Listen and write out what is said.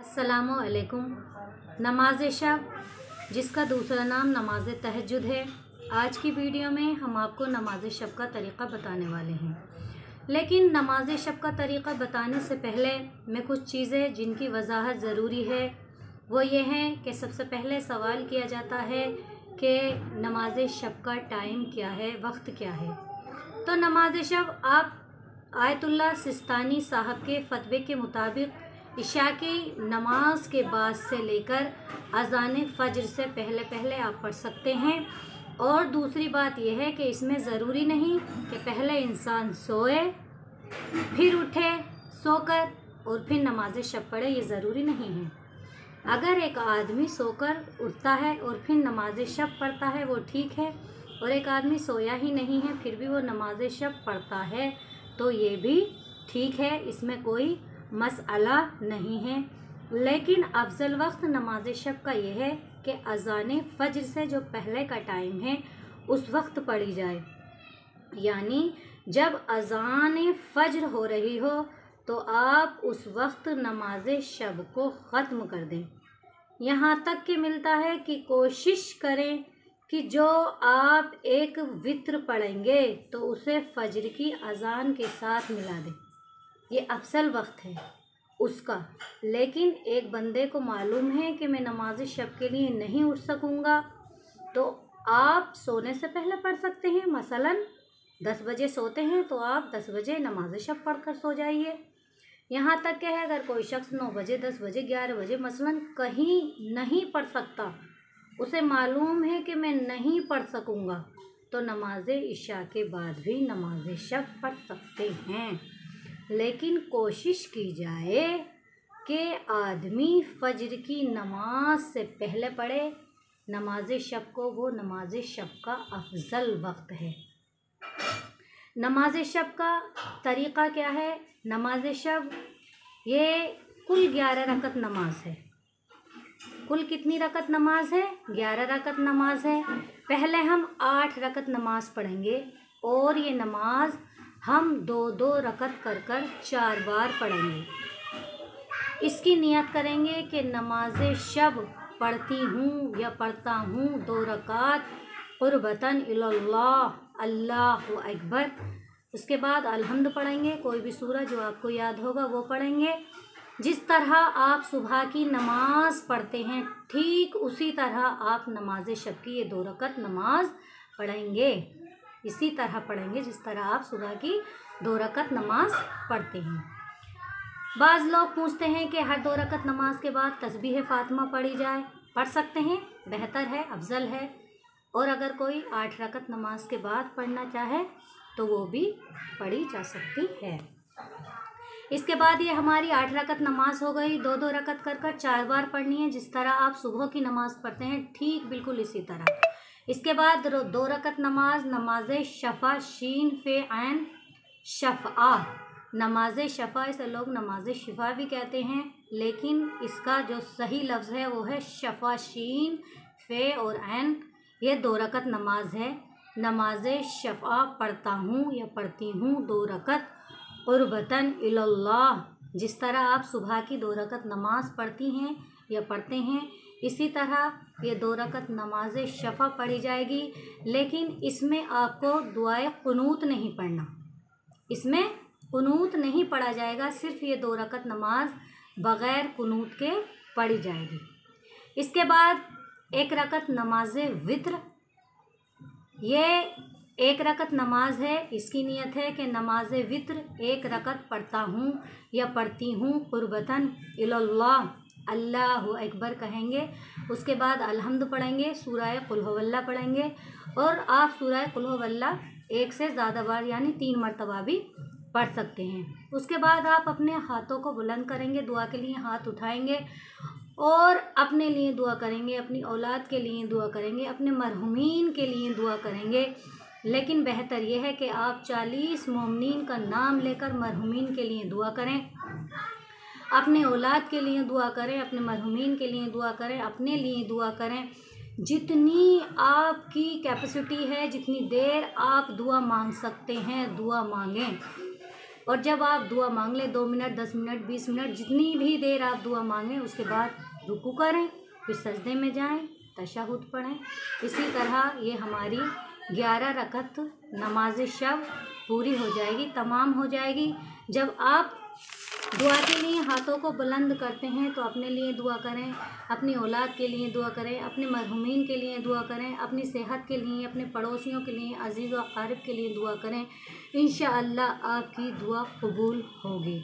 अस्सलामुअलैकुम। नमाज शब, जिसका दूसरा नाम नमाज तहज्जुद है। आज की वीडियो में हम आपको नमाज शब का तरीक़ा बताने वाले हैं। लेकिन नमाज शब का तरीक़ा बताने से पहले मैं कुछ चीज़ें जिनकी वजाहत ज़रूरी है वो ये हैं कि सबसे पहले सवाल किया जाता है कि नमाज शब का टाइम क्या है, वक्त क्या है। तो नमाज शब आप आयतुल्लाह सिस्तानी साहब के फतवे के मुताबिक इशा की नमाज के बाद से लेकर अज़ान फ़ज्र से पहले पहले आप पढ़ सकते हैं। और दूसरी बात यह है कि इसमें ज़रूरी नहीं कि पहले इंसान सोए फिर उठे सोकर और फिर नमाज शब पढ़े, ये ज़रूरी नहीं है। अगर एक आदमी सोकर उठता है और फिर नमाज शब पढ़ता है वो ठीक है, और एक आदमी सोया ही नहीं है फिर भी वो नमाज शब पढ़ता है तो ये भी ठीक है, इसमें कोई मसला नहीं है। लेकिन अफजल वक्त नमाज शब का यह है कि अज़ान फ़ज्र से जो पहले का टाइम है उस वक्त पढ़ी जाए, यानी जब अज़ान फ़ज्र हो रही हो तो आप उस वक्त नमाज शब को ख़त्म कर दें। यहाँ तक कि मिलता है कि कोशिश करें कि जो आप एक वित्र पढ़ेंगे तो उसे फ़ज्र की अज़ान के साथ मिला दें, ये अफसल वक्त है उसका। लेकिन एक बंदे को मालूम है कि मैं नमाज शब के लिए नहीं उठ सकूँगा तो आप सोने से पहले पढ़ सकते हैं। मसलन 10 बजे सोते हैं तो आप 10 बजे नमाज शब पढ़ कर सो जाइए। यहाँ तक कि अगर कोई शख्स 9 बजे 10 बजे 11 बजे मसलन कहीं नहीं पढ़ सकता, उसे मालूम है कि मैं नहीं पढ़ सकूँगा, तो नमाज इशा के बाद भी नमाज शब पढ़ सकते हैं। लेकिन कोशिश की जाए कि आदमी फ़ज्र की नमाज से पहले पढ़े नमाज शब को, वो नमाज शब का अफजल वक्त है। नमाज शब का तरीक़ा क्या है? नमाज शब ये कुल 11 रकत नमाज है। कुल कितनी रकत नमाज है? 11 रकत नमाज है। पहले हम 8 रकत नमाज पढ़ेंगे और ये नमाज हम 2-2 रकत कर 4 बार पढ़ेंगे। इसकी नियत करेंगे कि नमाज शब पढ़ती हूँ या पढ़ता हूँ 2 रकात क़ुर्बतन इल्लल्लाह, अल्लाहु अकबर। उसके बाद अलहम्द पढ़ेंगे, कोई भी सूरा जो आपको याद होगा वो पढ़ेंगे। जिस तरह आप सुबह की नमाज पढ़ते हैं ठीक उसी तरह आप नमाज शब की ये 2 रकत नमाज पढ़ेंगे, इसी तरह पढ़ेंगे जिस तरह आप सुबह की 2 रकत नमाज पढ़ते हैं। बाज़ लोग पूछते हैं कि हर 2 रकत नमाज के बाद तस्बीह फ़ातिमा पढ़ी जाए। पढ़ सकते हैं, बेहतर है, अफजल है। और अगर कोई 8 रकत नमाज के बाद पढ़ना चाहे तो वो भी पढ़ी जा सकती है। इसके बाद ये हमारी 8 रकत नमाज हो गई। 2-2 रकत कर 4 बार पढ़नी है, जिस तरह आप सुबह की नमाज़ पढ़ते हैं ठीक बिल्कुल इसी तरह। इसके बाद 2 रकत नमाज नमाज शफ़ा, शीन फे ऐन शफ़ा। नमाज शफ़ा इसे लोग नमाज शिफा भी कहते हैं, लेकिन इसका जो सही लफ्ज़ है वो है शफ़ा, शीन फे और ऐन। ये 2 रकत नमाज है। नमाज शफ़ा पढ़ता हूँ या पढ़ती हूँ 2 रकत क़ुर्बतन इल्लल्लाह। जिस तरह आप सुबह की 2 रकत नमाज पढ़ती हैं या पढ़ते हैं इसी तरह ये 2 रकत नमाज शफ़ा पढ़ी जाएगी। लेकिन इसमें आपको दुआए कुनूत नहीं पढ़ना, इसमें कुनूत नहीं पढ़ा जाएगा, सिर्फ ये 2 रकत नमाज बग़ैर कुनूत के पढ़ी जाएगी। इसके बाद 1 रकत नमाज वित्र, ये 1 रकत नमाज है। इसकी नियत है कि नमाज वित्र 1 रकत पढ़ता हूँ या पढ़ती हूँ क़ुर्बतन इल्लल्लाह, अल्लाहु अकबर कहेंगे। उसके बाद अलहम्द पढ़ेंगे, सूरह कुल हुवल्लाह पढ़ेंगे। और आप सूरह कुल हुवल्लाह 1 से ज़्यादा बार यानी 3 मरतबा भी पढ़ सकते हैं। उसके बाद आप अपने हाथों को बुलंद करेंगे, दुआ के लिए हाथ उठाएंगे और अपने लिए दुआ करेंगे, अपनी औलाद के लिए दुआ करेंगे, अपने मरहुमीन के लिए दुआ करेंगे। लेकिन बेहतर यह है कि आप 40 मोमिनीन का नाम लेकर मरहुमीन के लिए दुआ करें, अपने औलाद के लिए दुआ करें, अपने मरहुमीन के लिए दुआ करें, अपने लिए दुआ करें। जितनी आपकी कैपेसिटी है, जितनी देर आप दुआ मांग सकते हैं दुआ मांगें। और जब आप दुआ मांग लें 2 मिनट, 10 मिनट, 20 मिनट, जितनी भी देर आप दुआ मांगें, उसके बाद रुकू करें, फिर सजदे में जाएं, तशहुद पढ़ें। इसी तरह ये हमारी 11 रकअत नमाज शब पूरी हो जाएगी, तमाम हो जाएगी। जब आप दुआ के लिए हाथों को बुलंद करते हैं तो अपने लिए दुआ करें, अपनी औलाद के लिए दुआ करें, अपने मरहूमीन के लिए दुआ करें, अपनी सेहत के लिए, अपने पड़ोसियों के लिए, अजीज़ व अक़ारिब के लिए दुआ करें। इंशाअल्लाह आपकी दुआ कबूल होगी।